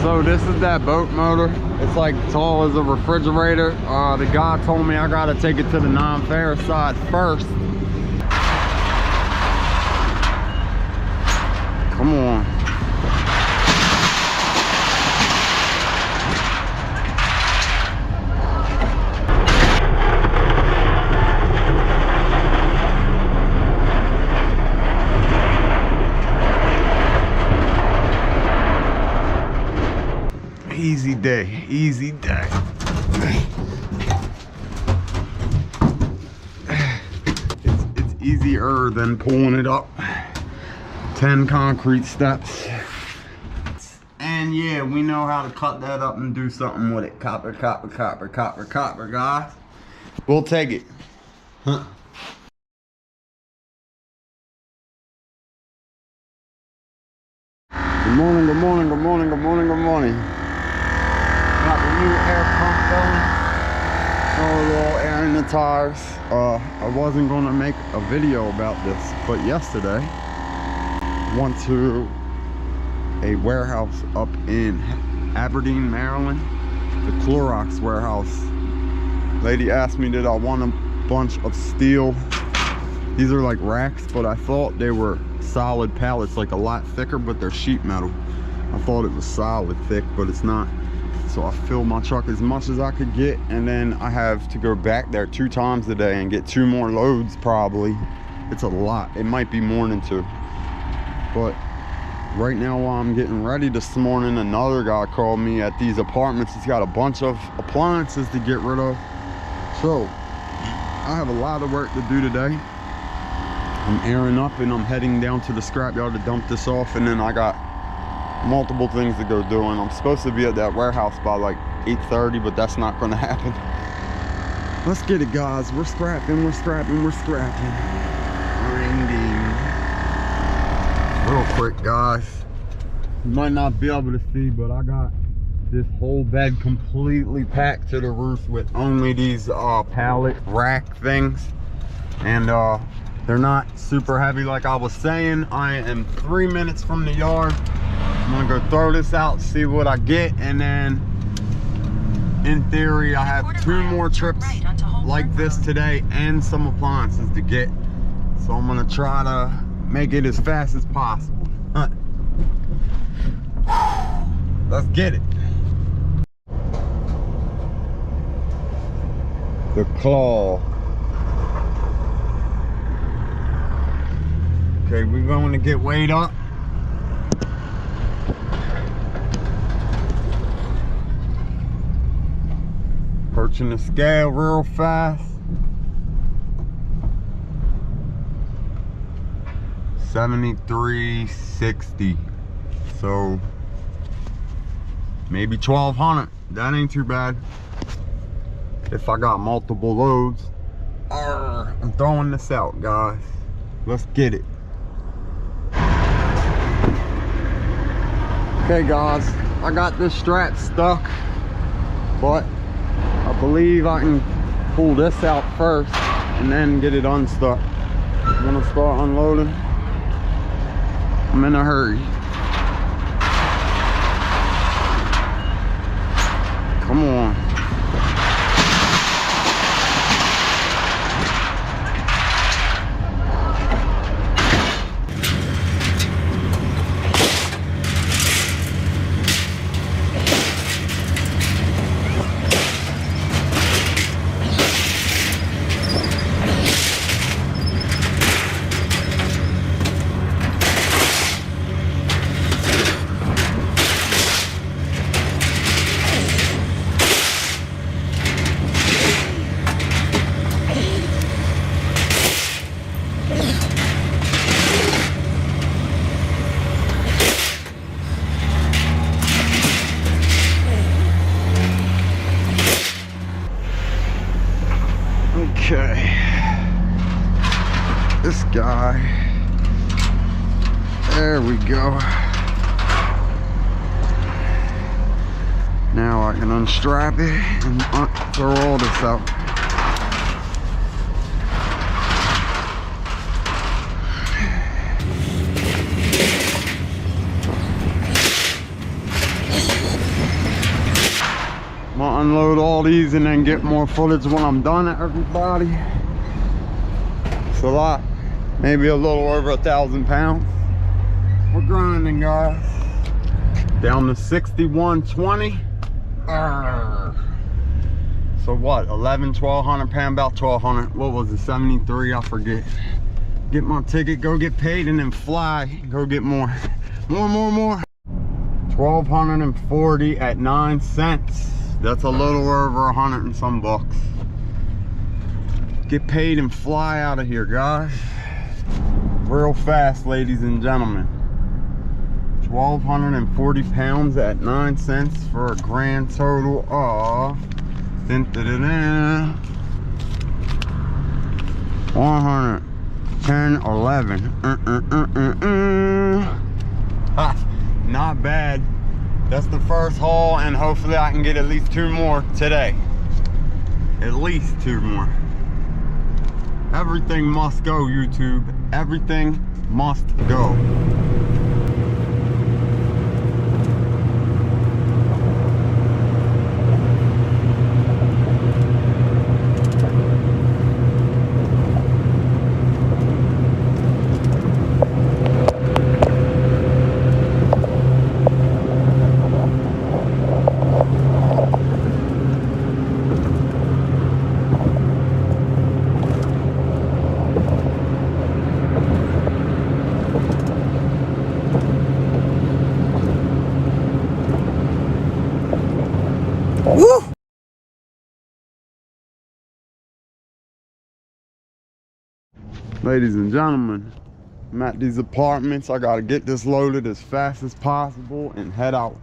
So this is that boat motor. It's like tall as a refrigerator. The guy told me I gotta take it to the non-ferrous side first. Come on. Easy day, easy day. It's easier than pulling it up. 10 concrete steps. And yeah, we know how to cut that up and do something with it. Copper, copper, copper, copper, copper, guys. We'll take it. Huh. Good morning, good morning, good morning, good morning, good morning. Got the new air pump going. Throw a little air in the tires. I wasn't gonna make a video about this, but yesterday went to a warehouse up in Aberdeen, Maryland, the Clorox warehouse. Lady asked me did I want a bunch of steel. These are like racks, but I thought they were solid pallets, like a lot thicker, but they're sheet metal. I thought it was solid thick, but it's not. So I filled my truck as much as I could get, and then I have to go back there 2 times a day and get 2 more loads probably. It's a lot. It might be more than 2. But right now while I'm getting ready this morning, another guy called me at these apartments. He's got a bunch of appliances to get rid of. So I have a lot of work to do today. I'm airing up and I'm heading down to the scrapyard to dump this off, and then I got multiple things to go do, and I'm supposed to be at that warehouse by like 8:30, but that's not gonna happen. Let's get it, guys. We're scrapping, we're scrapping, we're scrapping. Ring ding. Real quick, guys. You might not be able to see, but I got this whole bed completely packed to the roof with only these pallet rack things, and they're not super heavy like I was saying. I am 3 minutes from the yard. I'm gonna go throw this out, see what I get, and then in theory I have 2 more trips like this today and some appliances to get. So I'm gonna try to make it as fast as possible. Let's get it. The claw. Okay, we're going to get weighed up. Perching the scale real fast. 73.60. So maybe 1,200. That ain't too bad if I got multiple loads. I'm throwing this out, guys. Let's get it. Okay, guys, I got this strap stuck, but I believe I can pull this out first and then get it unstuck. I'm gonna start unloading. I'm in a hurry. Come on. Okay, this guy, there we go. Now I can unstrap it and throw all this out. unload all these and then get more footage when I'm done, everybody. It's a lot, maybe a little over 1,000 pounds. We're grinding, guys. Down to 6120. So what, 1,200 pound, about 1,200. What was it, 73? I forget. Get my ticket, go get paid, and then fly, go get more. More. 1,240 at 9 cents. That's a little over 100 and some bucks. Get paid and fly out of here, guys. Real fast, ladies and gentlemen. 1,240 pounds at 9 cents for a grand total of 110, 11. Ha, not bad. That's the first haul, and hopefully I can get at least 2 more today. At least 2 more. Everything must go, YouTube. Everything must go. Woo! Ladies and gentlemen, I'm at these apartments. I gotta get this loaded as fast as possible and head out.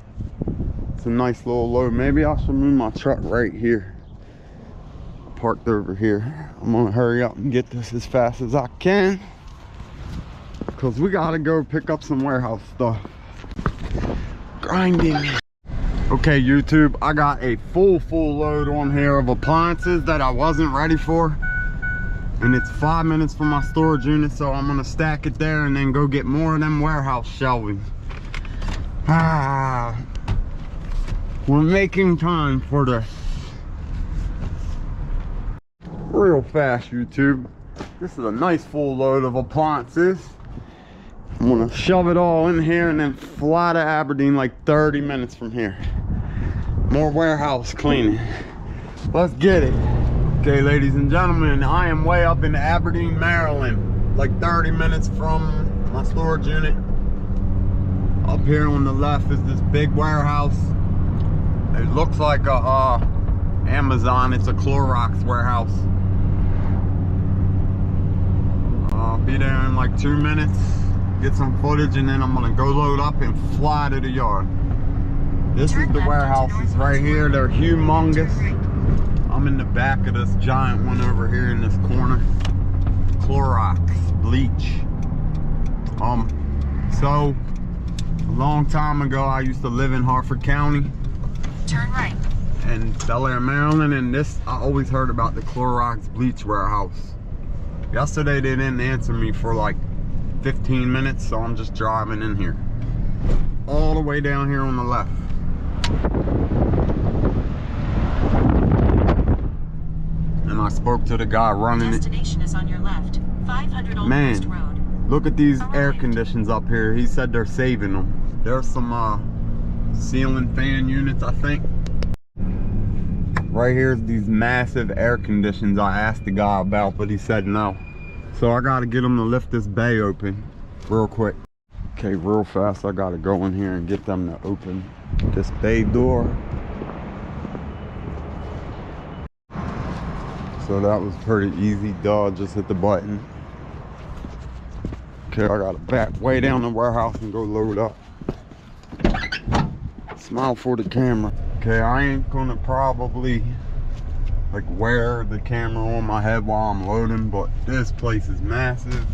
It's a nice little load. Maybe I should move my truck right here. Parked over here. I'm gonna hurry up and get this as fast as I can, because we gotta go pick up some warehouse stuff. Grinding. Okay, YouTube, I got a full load on here of appliances that I wasn't ready for. And it's 5 minutes from my storage unit, so I'm gonna stack it there and then go get more of them warehouse shelving. We're making time for this. Real fast, YouTube. This is a nice full load of appliances. I'm gonna shove it all in here and then fly to Aberdeen, like 30 minutes from here. More warehouse cleaning. Let's get it. Okay, ladies and gentlemen, I am way up in Aberdeen, Maryland, like 30 minutes from my storage unit. Up here on the left is this big warehouse. It looks like a Amazon. It's a Clorox warehouse. I'll be there in like 2 minutes, get some footage, and then I'm gonna go load up and fly to the yard. This is the warehouses right here. They're humongous. I'm in the back of this giant one over here in this corner. Clorox bleach. So a long time ago, I used to live in Harford County. Turn right. And Bel Air, Maryland, and this, I always heard about the Clorox bleach warehouse. Yesterday they didn't answer me for like 15 minutes, so I'm just driving in here. All the way down here on the left. And I spoke to the guy running it. Destination is on your left. 500 Old West Road. Look at these air conditions up here. He said they're saving them. There's some ceiling fan units, I think. Right here's these massive air conditions I asked the guy about, but he said no. So I gotta get him to lift this bay open real quick. Okay, real fast, I gotta go in here and get them to open this bay door. So that was pretty easy, duh, just hit the button. Okay, I gotta back way down the warehouse and go load up. Smile for the camera. Okay, I ain't gonna probably like wear the camera on my head while I'm loading, but this place is massive.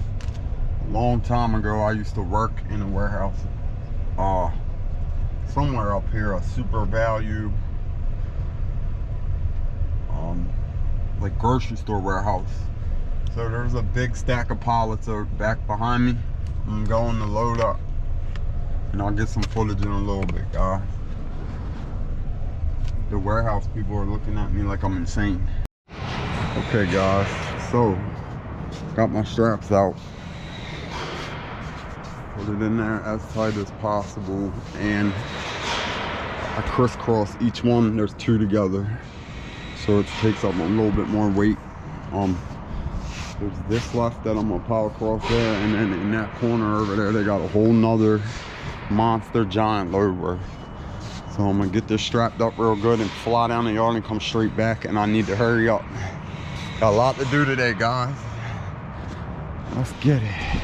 A long time ago, I used to work in a warehouse somewhere up here, a super value like grocery store warehouse. So there's a big stack of pallets back behind me. I'm going to load up, and I'll get some footage in a little bit, guys. the warehouse people are looking at me like I'm insane. Okay guys, so got my straps out. Put it in there as tight as possible, and I crisscross each one. There's two together, so it takes up a little bit more weight. There's this left that I'm gonna power across there, and then in that corner over there they got a whole nother monster giant load worth. So I'm gonna get this strapped up real good and fly down the yard and come straight back, and I need to hurry up. Got a lot to do today, guys. Let's get it.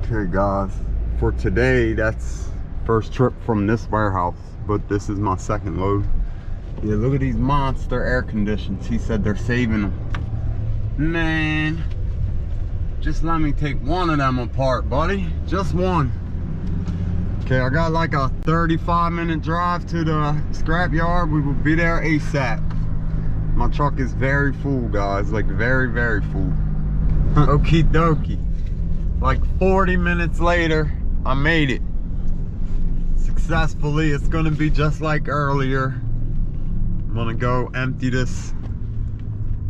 Okay guys, for today, that's first trip from this warehouse, but this is my second load. Yeah, look at these monster air conditions. He said they're saving them. Man, just let me take one of them apart, buddy. Just one. Okay, I got like a 35-minute drive to the scrapyard. We will be there ASAP. My truck is very full, guys. Like very, very full. Okie dokie. Like 40 minutes later, I made it. Successfully. It's gonna be just like earlier. I'm gonna go empty this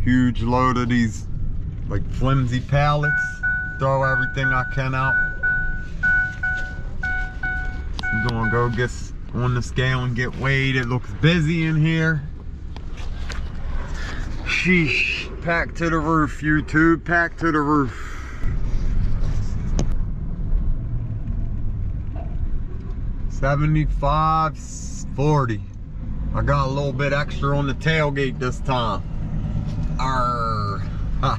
huge load of these like flimsy pallets. Throw everything I can out. I'm gonna go get on the scale and get weighed. It looks busy in here. Sheesh. Packed to the roof, YouTube. Packed to the roof. $75.40. I got a little bit extra on the tailgate this time. Arr. Ha.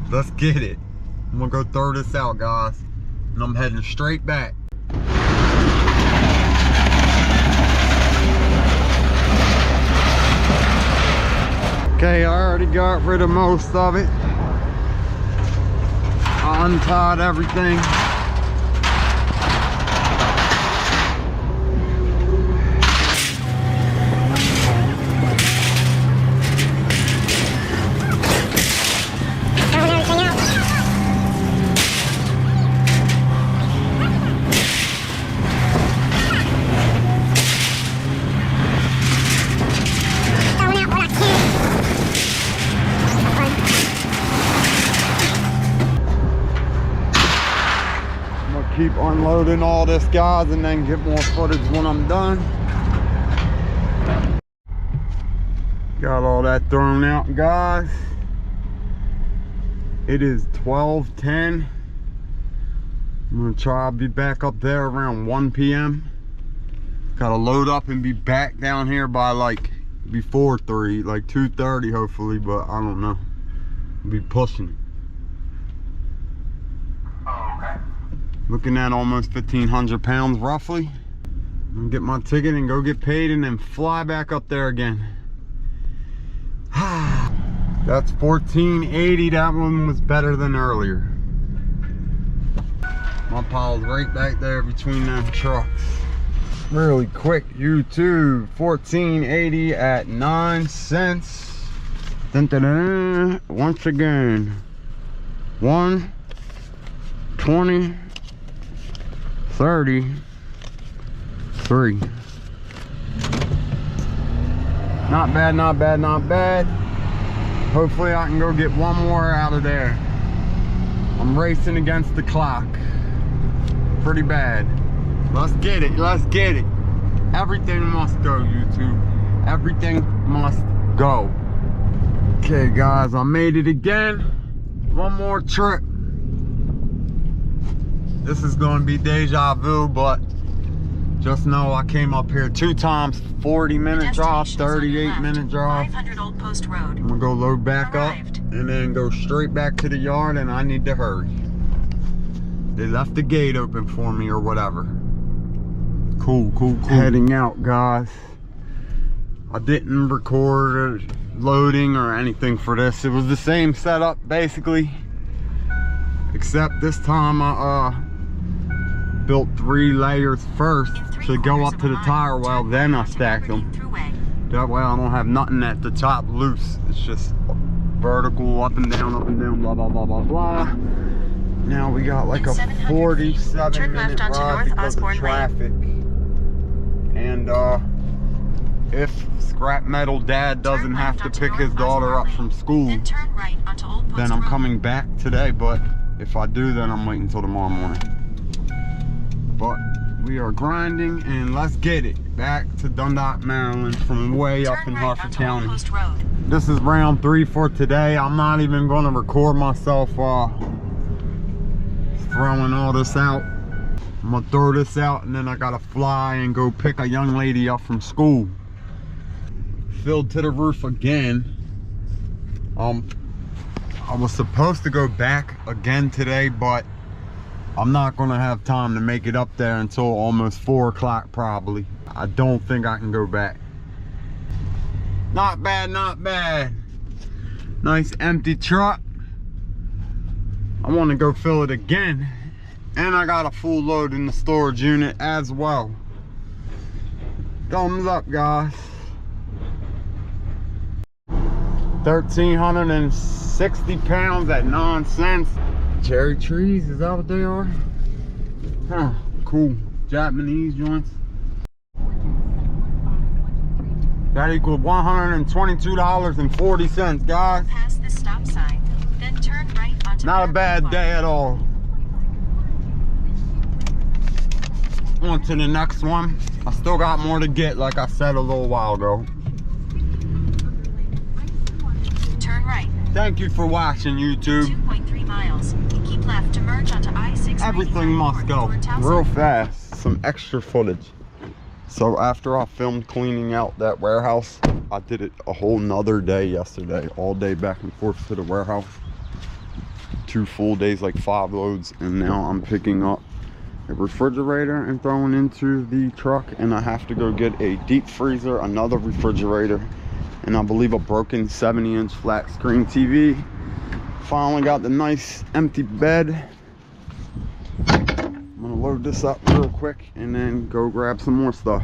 Let's get it. I'm gonna go throw this out, guys, and I'm heading straight back. Okay, I already got rid of most of it. I untied everything. Keep unloading all this, guys, and then get more footage when I'm done. Got all that thrown out, guys. It is 12:10. I'm gonna try to be back up there around 1 p.m. Gotta load up and be back down here by like before 3, like 2:30 hopefully, but I don't know. I'll be pushing it. Looking at almost 1,500 pounds roughly. I'm gonna get my ticket and go get paid and then fly back up there again. That's 1480. That one was better than earlier. My pile's right back there between them trucks. Really quick, YouTube. 1480 at 9 cents. Dun, dun, dun. Once again, 1, 20, 33. Not bad, not bad, not bad. Hopefully I can go get one more out of there. I'm racing against the clock. Pretty bad. Let's get it, let's get it. Everything must go, YouTube. Everything must go. Okay guys, I made it again. One more trip. This is going to be deja vu, but just know I came up here 2 times, 40-minute drive, 38-minute drive. 500 Old Post Road. I'm going to go load back up and then go straight back to the yard, and I need to hurry. They left the gate open for me or whatever. Cool, cool, cool. Heading out, guys. I didn't record loading or anything for this. It was the same setup, basically. Except this time I built 3 layers first to go up to the tire well, then I stacked them. That way I don't have nothing at the top loose. It's just vertical, up and down, blah, blah, blah, blah, blah. Now we got like a 47-minute ride because of traffic. And if Scrap Metal Dad doesn't have to pick his daughter up from school, then I'm coming back today. But if I do, then I'm waiting until tomorrow morning. But we are grinding, and let's get it back to Dundalk, Maryland, from way up in Harford County. This is round 3 for today. I'm not even going to record myself throwing all this out. I'm gonna throw this out, and then I gotta fly and go pick a young lady up from school. Filled to the roof again. I was supposed to go back again today, but I'm not gonna have time to make it up there until almost 4 o'clock probably. I don't think I can go back. Not bad, not bad. Nice empty truck. I want to go fill it again, and I got a full load in the storage unit as well. Thumbs up, guys. 1,360 pounds at nonsense. Cherry trees, is that what they are? Huh, cool. Japanese joints. That equals $122.40, guys. Pass the stop sign, then turn right onto Not a bad day at all. On to the next one. I still got more to get, like I said a little while ago. Turn right. Thank you for watching, YouTube. 2.3 miles. Keep left to merge onto I-6. Everything must go real fast. Some extra footage. So after I filmed cleaning out that warehouse, I did it a whole nother day yesterday. All day back and forth to the warehouse. 2 full days, like 5 loads. And now I'm picking up a refrigerator and throwing into the truck. And I have to go get a deep freezer, another refrigerator, and I believe a broken 70-inch flat screen TV. Finally got the nice empty bed. I'm gonna load this up real quick and then go grab some more stuff.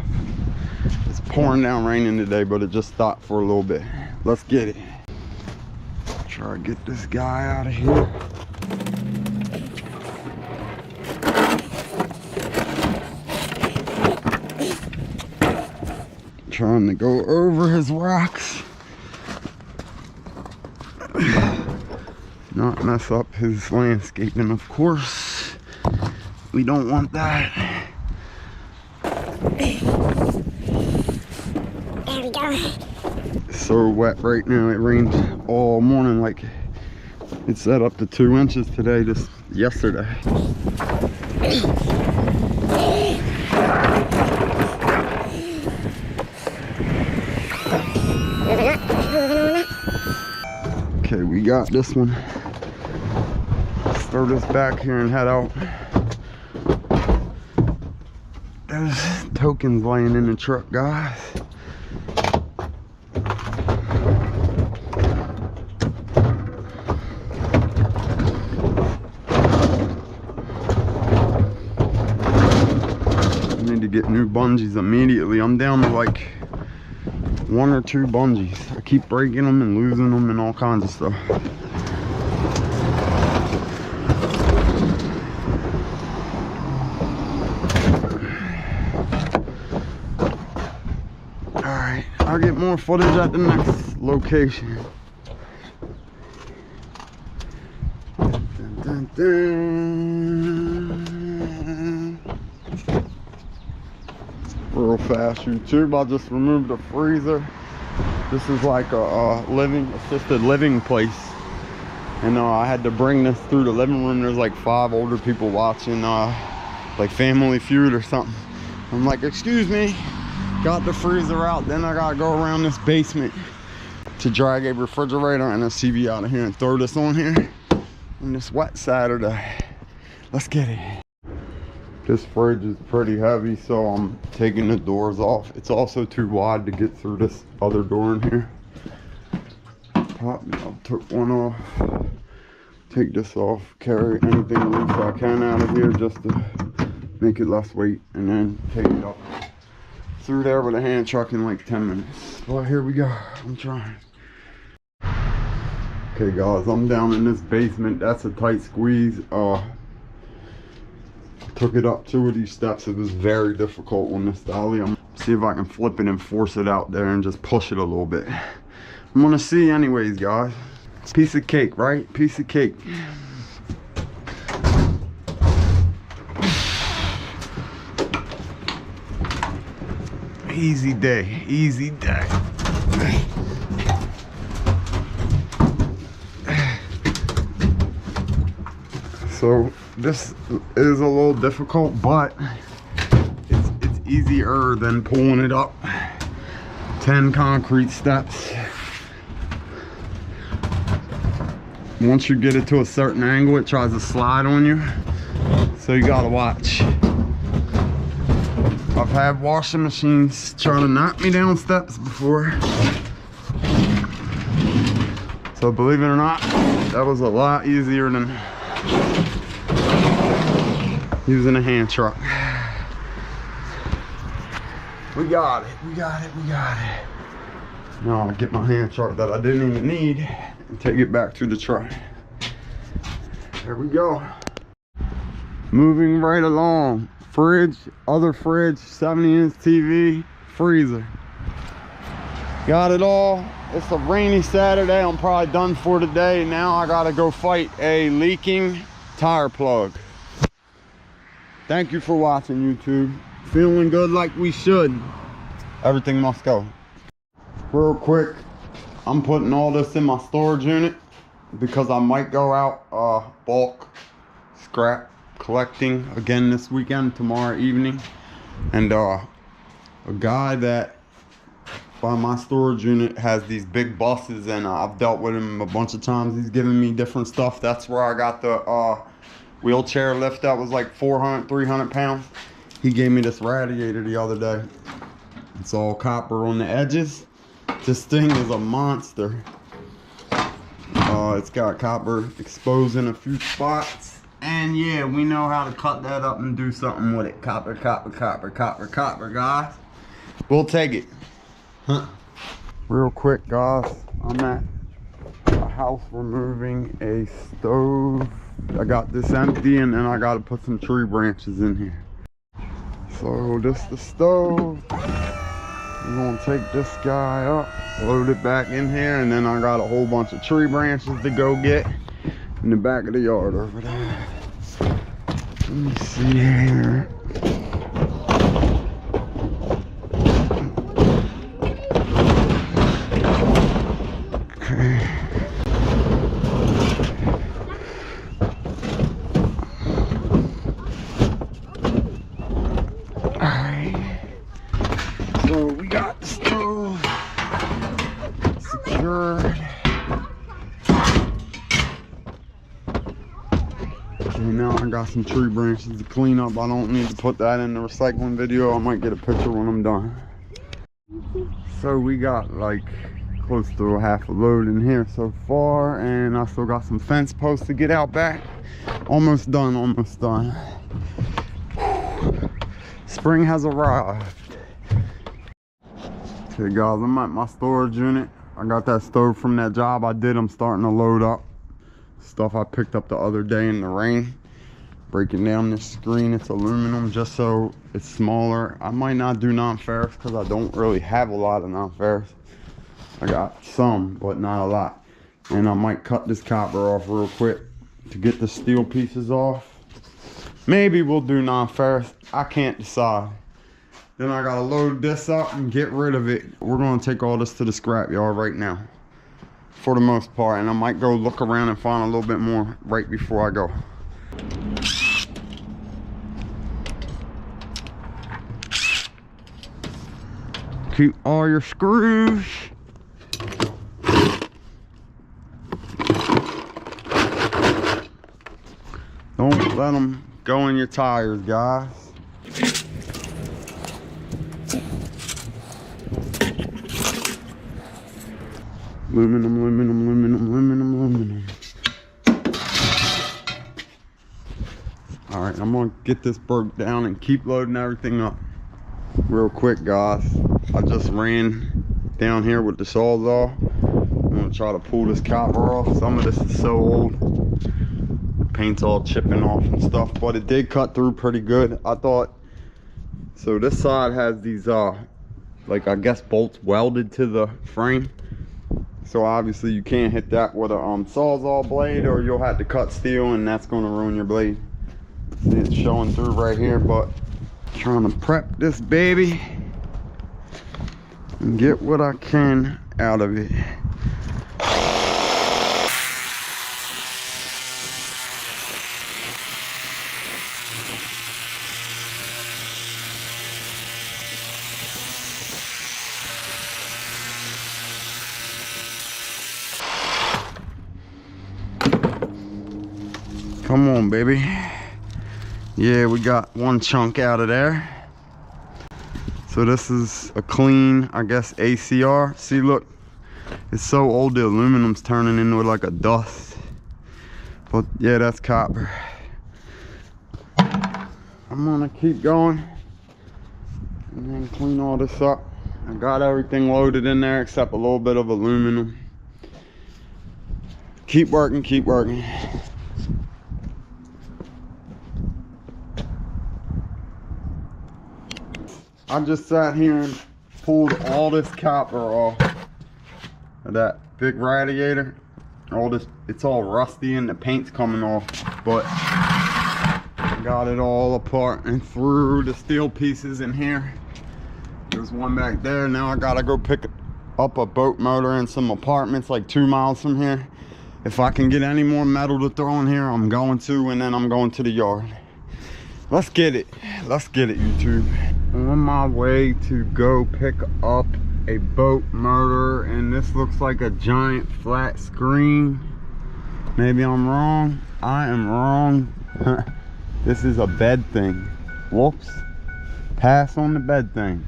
It's pouring down raining today, but it just stopped for a little bit. Let's get it. Try to get this guy out of here. Trying to go over his rocks. Not mess up his landscaping, of course. We don't want that. There we go. It's so wet right now. It rained all morning. Like, it set up to 2 inches today, just yesterday. Okay, we got this one. Let's throw this back here and head out. There's tokens laying in the truck, guys. I need to get new bungees immediately. I'm down to like 1 or 2 bungees. I keep breaking them and losing them and all kinds of stuff. Alright, I'll get more footage at the next location. Dun, dun, dun. Real fast, YouTube. I just removed the freezer. This is like a assisted living place, and I had to bring this through the living room. There's like 5 older people watching like Family Feud or something. I'm like, excuse me. Got the freezer out, then I gotta go around this basement to drag a refrigerator and a CV out of here and throw this on here on this wet Saturday. Let's get it. This fridge is pretty heavy, so I'm taking the doors off. It's also too wide to get through this other door in here. I took one off. Take this off. Carry anything loose I can out of here just to make it less weight, and then take it up through there with a hand truck in like 10 minutes. Well, here we go. I'm trying. Okay, guys, I'm down in this basement. That's a tight squeeze. Took it up 2 of these steps. It was very difficult on this dolly. I'm See if I can flip it and force it out there and just push it a little bit. I'm gonna see anyways, guys. Piece of cake, right? Piece of cake. Easy day, easy day. So this is a little difficult, but it's easier than pulling it up 10 concrete steps. Once you get it to a certain angle, it tries to slide on you, so you gotta watch. I've had washing machines try to knock me down steps before, so believe it or not, that was a lot easier than using a hand truck. We got it, we got it, we got it. Now I'll get my hand truck that I didn't even need and take it back to the truck. There we go. Moving right along. Fridge, other fridge, 70-inch TV, freezer. Got it all. It's a rainy Saturday. I'm probably done for today. Now I gotta go fight a leaking tire plug. Thank you for watching, YouTube. Feeling good like we should. Everything must go. Real quick, I'm putting all this in my storage unit because I might go out bulk scrap collecting again this weekend, tomorrow evening. And a guy that by my storage unit has these big buses, and I've dealt with him a bunch of times. He's giving me different stuff. That's where I got the wheelchair lift that was like 300 pounds. He gave me this radiator the other day. It's all copper on the edges. This thing is a monster. It's got copper exposed in a few spots. And yeah, we know how to cut that up and do something with it. Copper, copper, copper, copper, copper, guys. We'll take it. Huh. Real quick, guys. I'm at a house removing a stove. I got this empty, and then I got to put some tree branches in here. So this is the stove. I'm gonna take this guy up, load it back in here, and then I got a whole bunch of tree branches to go get in the back of the yard over there. Let me see here. Okay. Alright. So we got the stove secured. Okay, now I got some tree branches to clean up. I don't need to put that in the recycling video. I might get a picture when I'm done. So we got like close to half a load in here so far, and I still got some fence posts to get out back. Almost done, almost done. Spring has arrived. Okay guys, I'm at my storage unit. I got that stove from that job I did. I'm starting to load up stuff I picked up the other day in the rain. Breaking down this screen. It's aluminum just so it's smaller. I might not do non-ferrous because I don't really have a lot of non-ferrous. I got some, but not a lot. And I might cut this copper off real quick to get the steel pieces off. Maybe we'll do non-ferrous. I can't decide. Then I gotta load this up and get rid of it. We're gonna take all this to the scrapyard right now, for the most part. And I might go look around and find a little bit more right before I go. Keep all your screws. Don't let them go in your tires, guys. Aluminum, aluminum, aluminum, aluminum, aluminum. All right, I'm gonna get this broke down and keep loading everything up. Real quick, guys. I just ran down here with the sawzall. I'm gonna try to pull this copper off. Some of this is so old. The paint's all chipping off and stuff, but it did cut through pretty good. I thought, so this side has these like I guess bolts welded to the frame. So obviously you can't hit that with a Sawzall blade, or you'll have to cut steel and that's gonna ruin your blade. See, it's showing through right here, but trying to prep this baby and get what I can out of it. Come on, baby. Yeah, we got one chunk out of there. So this is a clean, I guess, ACR. See, look, it's so old the aluminum's turning into like a dust. But yeah, that's copper. I'm gonna keep going and then clean all this up. I got everything loaded in there except a little bit of aluminum. Keep working, keep working. I just sat here and pulled all this copper off of that big radiator. All this, it's all rusty and the paint's coming off, but I got it all apart and threw the steel pieces in here. There's one back there. Now I gotta go pick up a boat motor and some apartments like 2 miles from here. If I can get any more metal to throw in here, I'm going to, and then I'm going to the yard. Let's get it, YouTube. On my way to go pick up a boat motor, and this looks like a giant flat screen. Maybe I'm wrong. I am wrong. This is a bed thing. Whoops. Pass on the bed thing.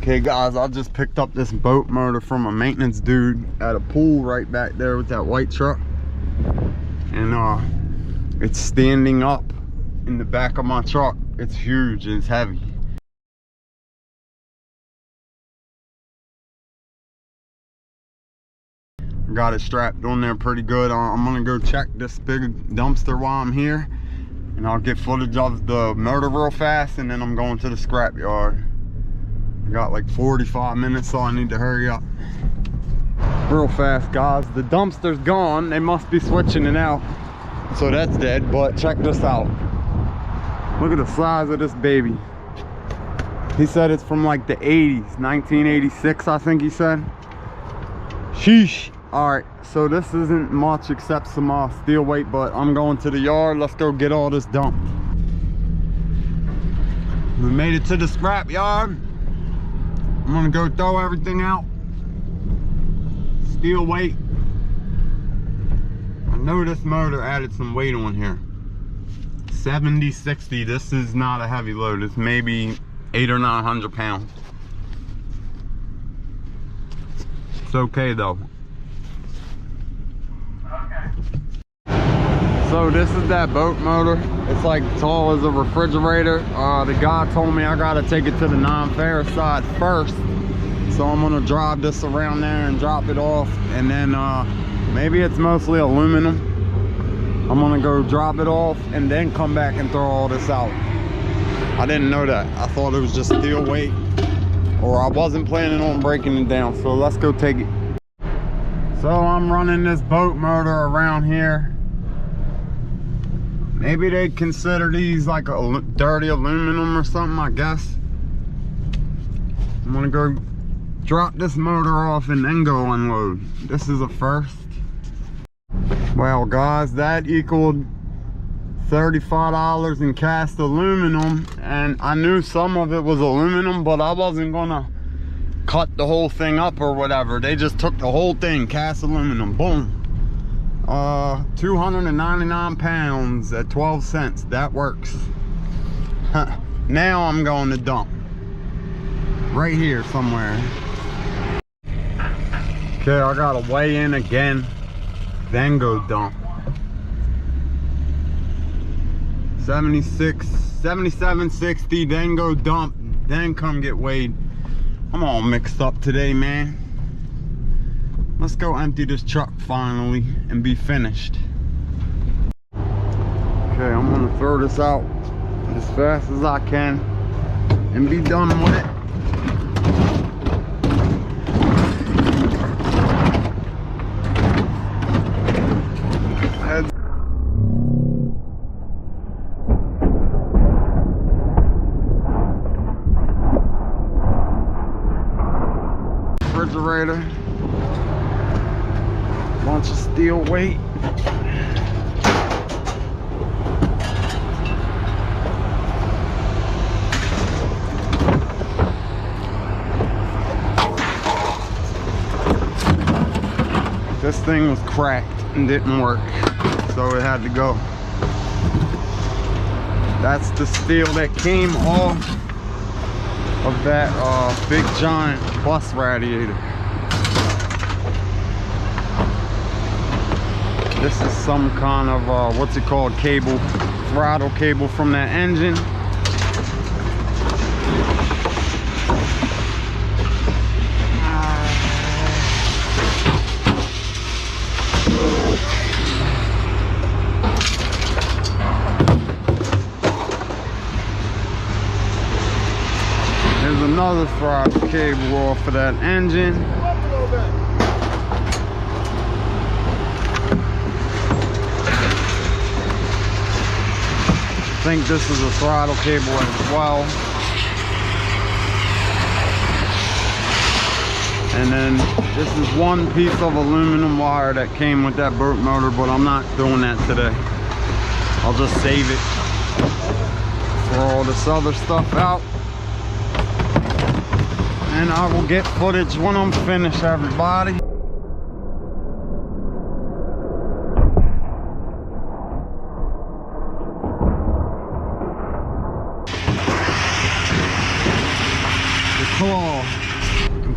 Okay guys, I just picked up this boat motor from a maintenance dude at a pool right back there with that white truck, and it's standing up in the back of my truck. It's huge and it's heavy. Got it strapped on there pretty good. I'm gonna go check this big dumpster while I'm here, and I'll get footage of the motor real fast, and then I'm going to the scrapyard. I got like 45 minutes, so I need to hurry up real fast, guys. The dumpster's gone. They must be switching it out, so that's dead. But check this out. Look at the size of this baby. He said it's from like the 80s, 1986, I think he said. Sheesh. All right, so this isn't much except some steel weight, but I'm going to the yard. Let's go get all this dumped. We made it to the scrap yard. I'm gonna go throw everything out. Steel weight. I know this motor added some weight on here. 70, 60, this is not a heavy load. It's maybe 800 or 900 pounds. It's okay though. So this is that boat motor. It's like tall as a refrigerator. The guy told me I gotta take it to the non-ferrous side first. So I'm gonna drive this around there and drop it off. And then maybe it's mostly aluminum. I'm gonna go drop it off and then come back and throw all this out. I didn't know that. I thought it was just steel weight, or I wasn't planning on breaking it down. So let's go take it. So I'm running this boat motor around here. Maybe they'd consider these like a dirty aluminum or something, I guess. I'm gonna go drop this motor off and then go unload. This is a first. Well guys, that equaled $35 in cast aluminum, and I knew some of it was aluminum, but I wasn't gonna cut the whole thing up or whatever. They just took the whole thing, cast aluminum, boom. 299 pounds at 12 cents. That works. Now I'm going to dump right here somewhere. Okay, I gotta weigh in again, then go dump. 76, 77, 60, then go dump, then come get weighed. I'm all mixed up today, man. Let's go empty this truck finally and be finished. Okay, I'm gonna throw this out as fast as I can and be done with it. thing was cracked and didn't work, so it had to go. That's the steel that came off of that big giant bus radiator. This is some kind of what's it called, cable, throttle cable from that engine. There's another throttle cable off of that engine. I think this is a throttle cable as well. And then this is one piece of aluminum wire that came with that boat motor, but I'm not doing that today. I'll just save it. Throw all this other stuff out. And I will get footage when I'm finished, everybody.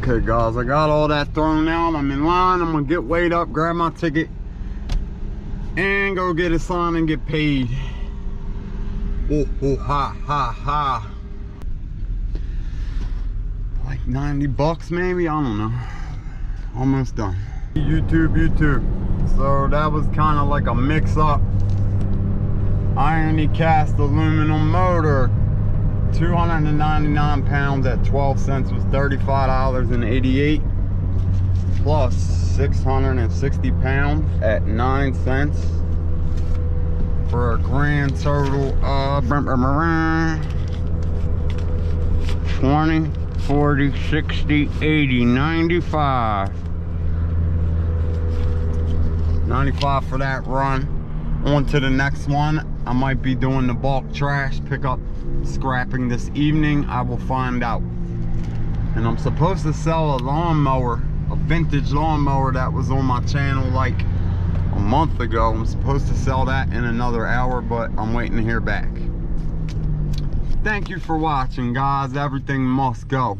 Okay guys, I got all that thrown out. I'm in line. I'm gonna get weighed up, grab my ticket, and go get it signed and get paid. Oh, oh, ha, ha, ha. Like 90 bucks maybe, I don't know. Almost done. YouTube. So that was kind of like a mix up. Irony cast aluminum motor. 299 pounds at 12 cents was $35.88, plus 660 pounds at 9 cents for a grand total of 20, 40, 60, 80, 95. 95 for that run. On to the next one. I might be doing the bulk trash pickup scrapping this evening. I will find out. And I'm supposed to sell a lawnmower, a vintage lawnmower that was on my channel like a month ago. I'm supposed to sell that in another hour, but I'm waiting to hear back. Thank you for watching, guys. Everything must go.